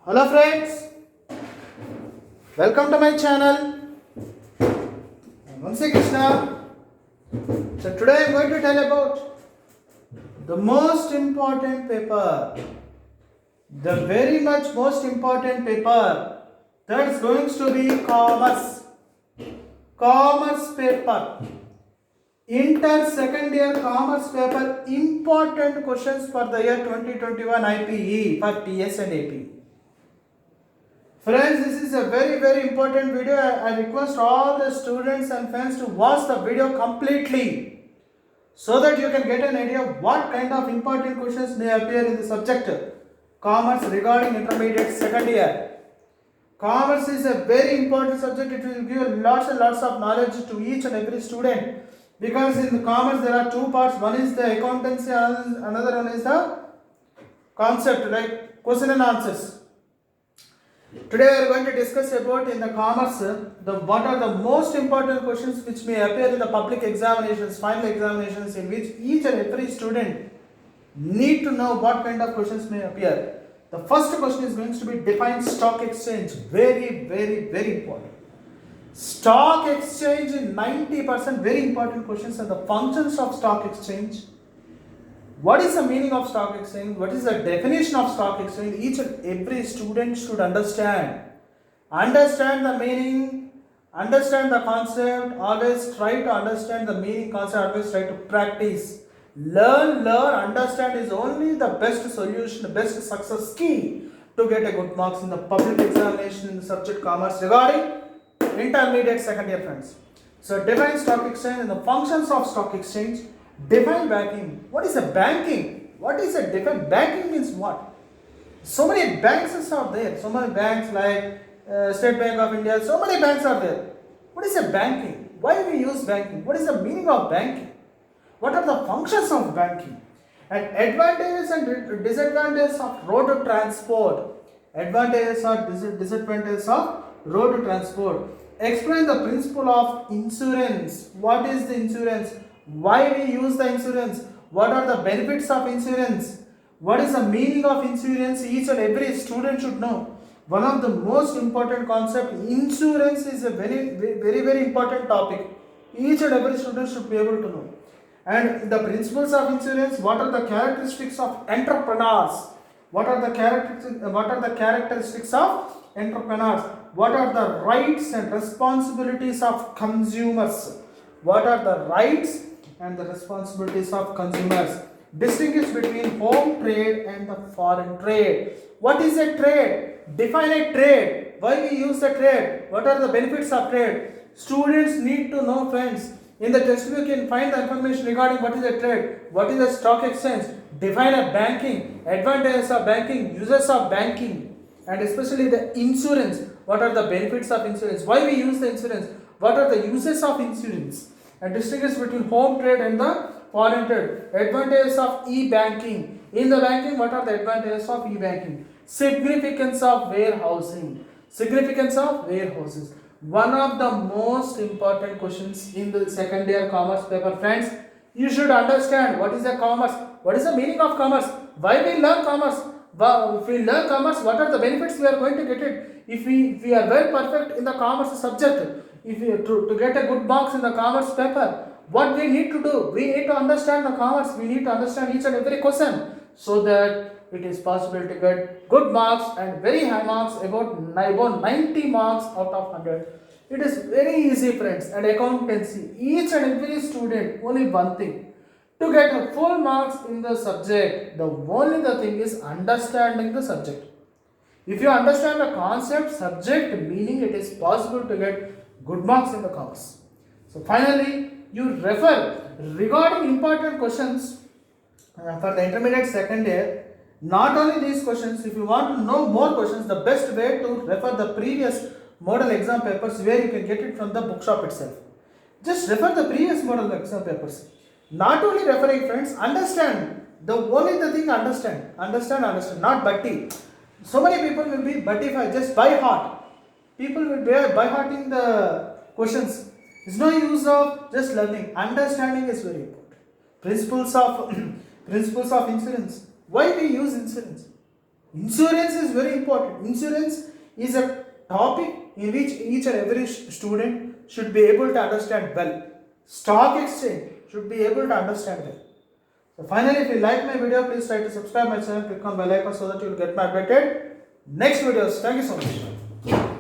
Hello friends, welcome to my channel. I'm Vansi Krishna. So today I'm going to tell about the most important paper, the very much most important paper that's going to be commerce paper. Inter second year commerce paper, important questions for the year 2021 IPE for TS and AP. Friends, this is a very important video. I request all the students and fans to watch the video completely so that you can get an idea of what kind of important questions may appear in the subject commerce regarding intermediate second year. Commerce is a very important subject. It will give lots and lots of knowledge to each and every student, because in the commerce there are two parts. One is the accountancy, another one is the concept like question and answers. Today we are going to discuss about in the commerce what are the most important questions which may appear in the public examinations, final examinations, in which each and every student need to know what kind of questions may appear. The first question is going to be define stock exchange. Very important. Stock exchange in 90% very important questions, and the functions of stock exchange. What is the meaning of stock exchange? What is the definition of stock exchange? Each and every student should understand. Understand the meaning, understand the concept, always try to understand the meaning, concept, always try to practice. Learn, understand is only the best solution, the best success key to get a good marks in the public examination in the subject commerce regarding intermediate second year, friends. So define stock exchange and the functions of stock exchange. Define banking. What is a banking? What is a define? Banking means what? So many banks are there. So many banks like State Bank of India. So many banks are there. What is a banking? Why we use banking? What is the meaning of banking? What are the functions of banking? And advantages and disadvantages of road transport. Advantages or disadvantages of road transport. Explain the principle of insurance. What is the insurance? Why we use the insurance? What are the benefits of insurance? What is the meaning of insurance? Each and every student should know. One of the most important concept, insurance is a very important topic. Each and every student should be able to know. And the principles of insurance, what are the characteristics of entrepreneurs? What are the characteristics of entrepreneurs? What are the rights and responsibilities of consumers? What are the rights and the responsibilities of consumers? Distinguish between home trade and the foreign trade. What is a trade? Define a trade. Why we use the trade? What are the benefits of trade? Students need to know, friends. In the textbook you can find the information regarding what is a trade, what is a stock exchange, define a banking, advantages of banking, uses of banking, and especially the insurance. What are the benefits of insurance? Why we use the insurance? What are the uses of insurance? And distinguish between home trade and the foreign trade. Advantages of e-banking. In the banking, what are the advantages of e-banking? Significance of warehousing. Significance of warehouses. One of the most important questions in the second year commerce paper, friends. You should understand what is the commerce, what is the meaning of commerce, why we learn commerce. If we learn commerce, what are the benefits we are going to get it? If we are well perfect in the commerce subject, if we to get a good marks in the commerce paper, what we need to do? We need to understand the commerce. We need to understand each and every question so that it is possible to get good marks and very high marks, about 90 marks out of 100. It is very easy, friends. And accountancy, each and every student, only one thing, to get a full marks in the subject, the only the thing is understanding the subject. If you understand the concept, subject, meaning, it is possible to get good marks in the commerce. So finally, you refer regarding important questions for the intermediate second year. Not only these questions, if you want to know more questions, the best way to refer the previous model exam papers, where you can get it from the bookshop itself. Just refer the previous model exam papers. Not only referring, friends, understand. The only the thing, understand, not butty. So many people will be buttify, just by heart. People will be by hearting the questions. There's no use of just learning. Understanding is very important. Principles of insurance. Why we use insurance? Insurance is very important. Insurance is a topic in which each and every student should be able to understand well. Stock exchange should be able to understand well. So finally, if you like my video, please try to subscribe my channel, click on bell icon so that you will get my updated next videos. Thank you so much.